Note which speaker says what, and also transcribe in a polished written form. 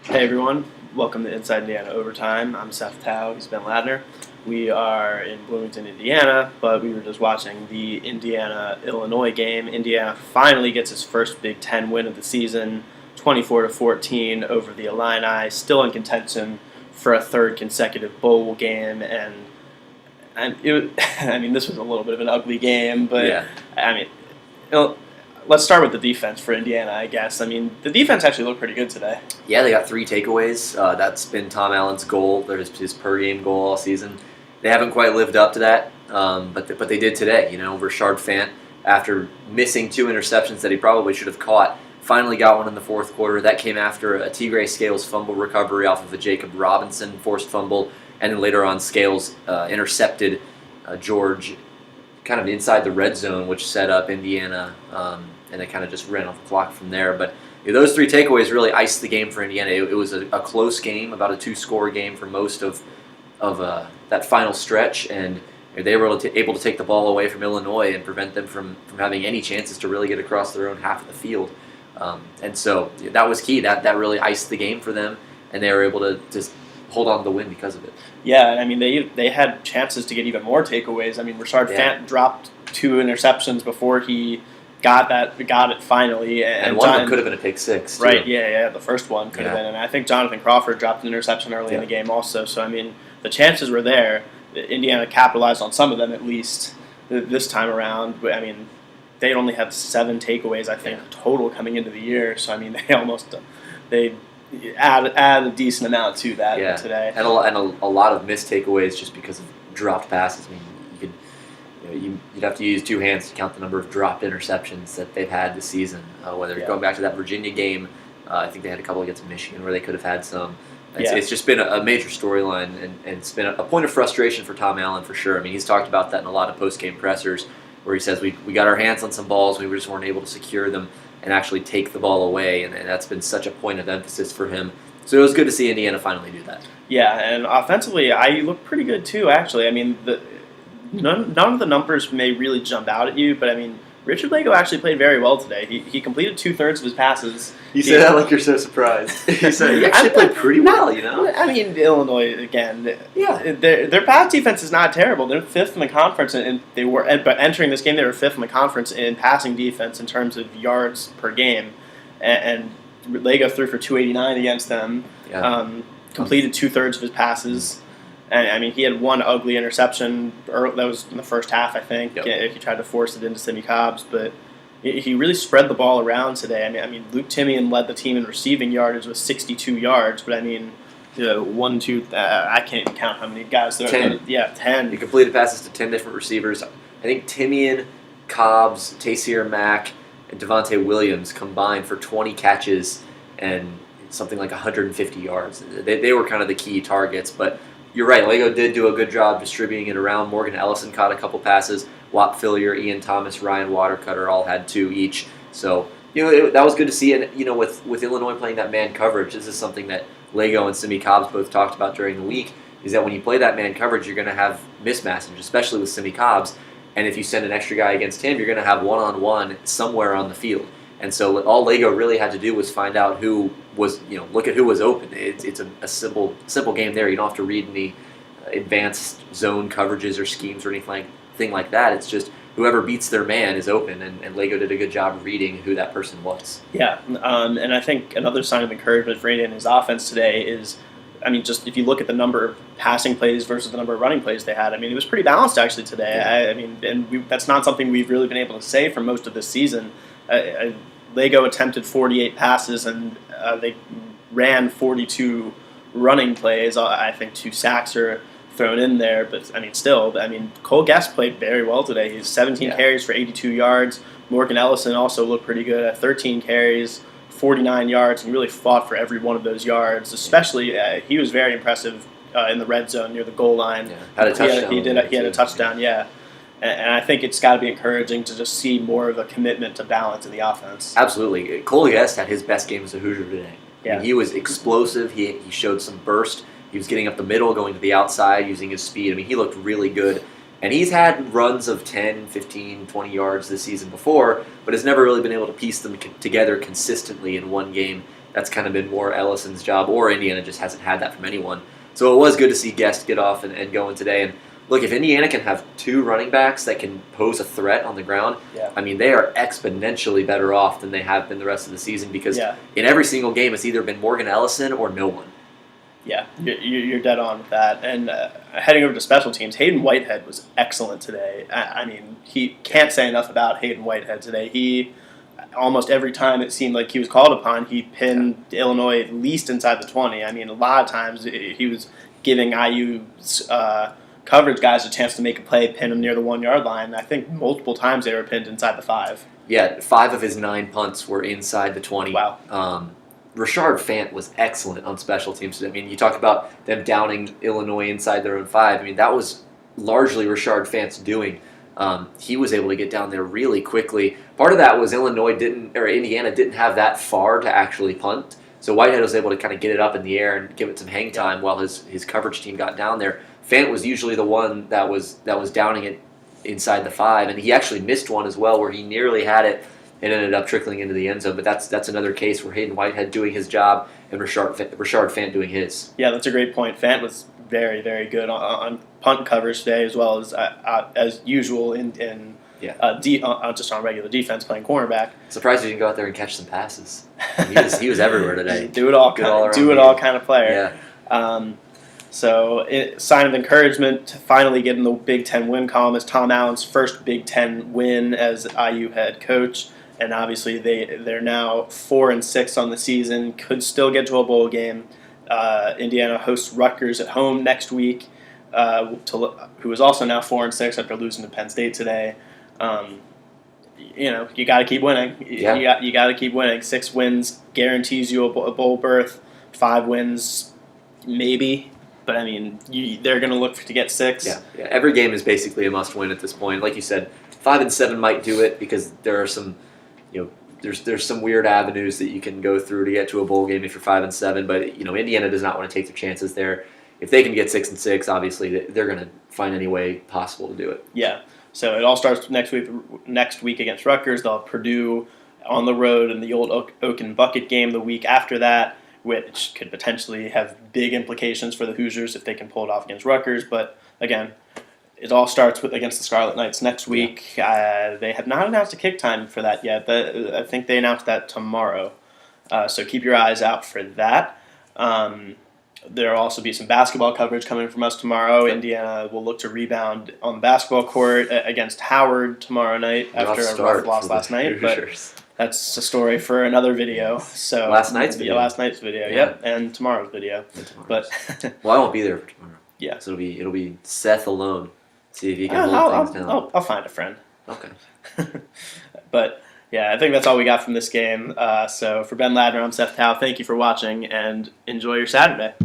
Speaker 1: Hey everyone, welcome to Inside Indiana Overtime. I'm Seth. He's Ben Ladner. We are in Bloomington, Indiana, but we were just watching the Indiana-Illinois game. Indiana finally gets its first Big Ten win of the season, 24-14 over the Illini, still in contention for a third consecutive bowl game. This was a little bit of an ugly game, but
Speaker 2: Yeah.
Speaker 1: I mean, let's start with the defense for Indiana, I guess. I mean, the defense actually looked pretty good today.
Speaker 2: Yeah, they got 3 takeaways. That's been Tom Allen's goal, his per-game goal all season. They haven't quite lived up to that, but they did today. Rashard Fant, after missing 2 interceptions that he probably should have caught, finally got one in the fourth quarter. That came after a Tigray Scales fumble recovery off of a Jacob Robinson forced fumble, and then later on Scales intercepted George kind of inside the red zone, which set up Indiana, and they kind of just ran off the clock from there. But those 3 takeaways really iced the game for Indiana. It was a close game, about a 2-score game for most of that final stretch, and they were able to take the ball away from Illinois and prevent them from having any chances to really get across their own half of the field. And so that was key. That really iced the game for them, and they were able to just hold on to the win because of it.
Speaker 1: Yeah, I mean, they had chances to get even more takeaways. I mean, Rashard Fant dropped 2 interceptions before he got it finally.
Speaker 2: And one of them could have been a pick six, too.
Speaker 1: Right, yeah, the first one could have been. And I think Jonathan Crawford dropped an interception early in the game also. So, I mean, the chances were there. Indiana capitalized on some of them at least this time around. But, I mean, they only had 7 takeaways, I think, total coming into the year. So, I mean, they add a decent amount to that today.
Speaker 2: And a lot of missed takeaways just because of dropped passes. I mean, you'd have to use 2 hands to count the number of dropped interceptions that they've had this season. Whether going back to that Virginia game, I think they had a couple against Michigan where they could have had some. It's just been a major storyline, and it's been a point of frustration for Tom Allen for sure. I mean, he's talked about that in a lot of post-game pressers where he says we got our hands on some balls, we just weren't able to secure them and actually take the ball away, and that's been such a point of emphasis for him. So it was good to see Indiana finally do that.
Speaker 1: Yeah, and offensively, I look pretty good too, actually. I mean, none of the numbers may really jump out at you, but I mean, Richard Lego actually played very well today. He completed 2/3 of his passes.
Speaker 2: You say that like you're so surprised. He actually played pretty well,
Speaker 1: I mean, Illinois, again, their pass defense is not terrible. They're 5th in the conference, and but entering this game, they were 5th in the conference in passing defense in terms of yards per game. And Lego threw for 289 against them, completed 2/3 of his passes. And, I mean, he had 1 ugly interception that was in the first half, I think. He tried to force it into Simi Cobbs, but he really spread the ball around today. I mean, Luke Timian led the team in receiving yardage with 62 yards, but I mean, 1, 2, I can't even count how many guys there are.
Speaker 2: 10.
Speaker 1: 10.
Speaker 2: He completed passes to 10 different receivers. I think Timian, Cobbs, Taysir Mack, and Devontae Williams combined for 20 catches and something like 150 yards. They were kind of the key targets, but you're right, Lego did do a good job distributing it around. Morgan Ellison caught a couple passes. Wap Fillier, Ian Thomas, Ryan Watercutter all had 2 each. So, that was good to see. And, with Illinois playing that man coverage, this is something that Lego and Simi Cobbs both talked about during the week, is that when you play that man coverage, you're going to have mismatches, especially with Simi Cobbs. And if you send an extra guy against him, you're going to have one-on-one somewhere on the field. And so all Lego really had to do was find out who was, look at who was open. It's a simple game there. You don't have to read any advanced zone coverages or schemes or anything like that. It's just whoever beats their man is open, and Lego did a good job of reading who that person was.
Speaker 1: Yeah, and I think another sign of encouragement for Indiana's offense today is, I mean, just if you look at the number of passing plays versus the number of running plays they had, I mean, it was pretty balanced actually today. That's not something we've really been able to say for most of this season. Lego attempted 48 passes, and they ran 42 running plays. I think 2 sacks are thrown in there, but I mean, Cole Guest played very well today. He's 17 carries for 82 yards. Morgan Ellison also looked pretty good at 13 carries, 49 yards, and he really fought for every one of those yards. Especially, he was very impressive in the red zone near the goal line.
Speaker 2: Had a touchdown.
Speaker 1: He had a touchdown, And I think it's got to be encouraging to just see more of a commitment to balance in the offense.
Speaker 2: Absolutely. Cole Guest had his best game as a Hoosier today.
Speaker 1: Yeah.
Speaker 2: I mean, he was explosive. He showed some burst. He was getting up the middle, going to the outside, using his speed. I mean, he looked really good. And he's had runs of 10, 15, 20 yards this season before, but has never really been able to piece them together consistently in one game. That's kind of been more Ellison's job, or Indiana just hasn't had that from anyone. So it was good to see Guest get off and go in today. And look, if Indiana can have 2 running backs that can pose a threat on the ground, I mean, they are exponentially better off than they have been the rest of the season because in every single game it's either been Morgan Ellison or no one.
Speaker 1: Yeah, you're dead on with that. And heading over to special teams, Hayden Whitehead was excellent today. I mean, he can't say enough about Hayden Whitehead today. He, almost every time it seemed like he was called upon, he pinned Illinois at least inside the 20. I mean, a lot of times he was giving IU's coverage guys a chance to make a play, pin them near the 1-yard line. I think multiple times they were pinned inside the 5.
Speaker 2: Yeah, 5 of his 9 punts were inside the 20.
Speaker 1: Wow.
Speaker 2: Rashard Fant was excellent on special teams today. I mean, you talk about them downing Illinois inside their own 5. I mean, that was largely Rashard Fant's doing. He was able to get down there really quickly. Part of that was Indiana didn't have that far to actually punt. So Whitehead was able to kind of get it up in the air and give it some hang time while his coverage team got down there. Fant was usually the one that was downing it inside the 5, and he actually missed one as well where he nearly had it and ended up trickling into the end zone. But that's another case where Hayden Whitehead doing his job and Rashard Fant doing his.
Speaker 1: Yeah, that's a great point. Fant was very, very good on punt coverage today, as well as usual just on regular defense playing cornerback.
Speaker 2: Surprised he didn't go out there and catch some passes. He was everywhere today.
Speaker 1: Do it all kind of player.
Speaker 2: Yeah.
Speaker 1: Sign of encouragement to finally get in the Big Ten win column is Tom Allen's first Big Ten win as IU head coach. And obviously they're now 4-6 on the season, could still get to a bowl game. Indiana hosts Rutgers at home next week, who is also now 4-6 after losing to Penn State today. You got to keep winning. You got to keep winning. 6 wins guarantees you a bowl berth. 5 wins, maybe. But, I mean, they're going to look to get 6.
Speaker 2: Yeah. Every game is basically a must-win at this point. Like you said, 5 and 7 might do it because there are some, there's some weird avenues that you can go through to get to a bowl game if you're 5 and 7. But Indiana does not want to take their chances there. If they can get 6 and 6, obviously they're going to find any way possible to do it.
Speaker 1: Yeah. So it all starts next week against Rutgers. They'll have Purdue on the road in the old Oaken Bucket game the week after that, which could potentially have big implications for the Hoosiers if they can pull it off against Rutgers. But again, it all starts against the Scarlet Knights next week. They have not announced a kick time for that yet. I think they announced that tomorrow. So keep your eyes out for that. There will also be some basketball coverage coming from us tomorrow. Indiana will look to rebound on the basketball court against Howard tomorrow night after a rough loss last night. But that's a story for another video. So
Speaker 2: last night's video.
Speaker 1: Yep, and tomorrow's video. But
Speaker 2: well, I won't be there for tomorrow.
Speaker 1: Yeah,
Speaker 2: so it'll be Seth alone. See if he can hold things down.
Speaker 1: I'll find a friend.
Speaker 2: Okay.
Speaker 1: But yeah, I think that's all we got from this game. So for Ben Ladner, I'm Seth Tao. Thank you for watching, and enjoy your Saturday.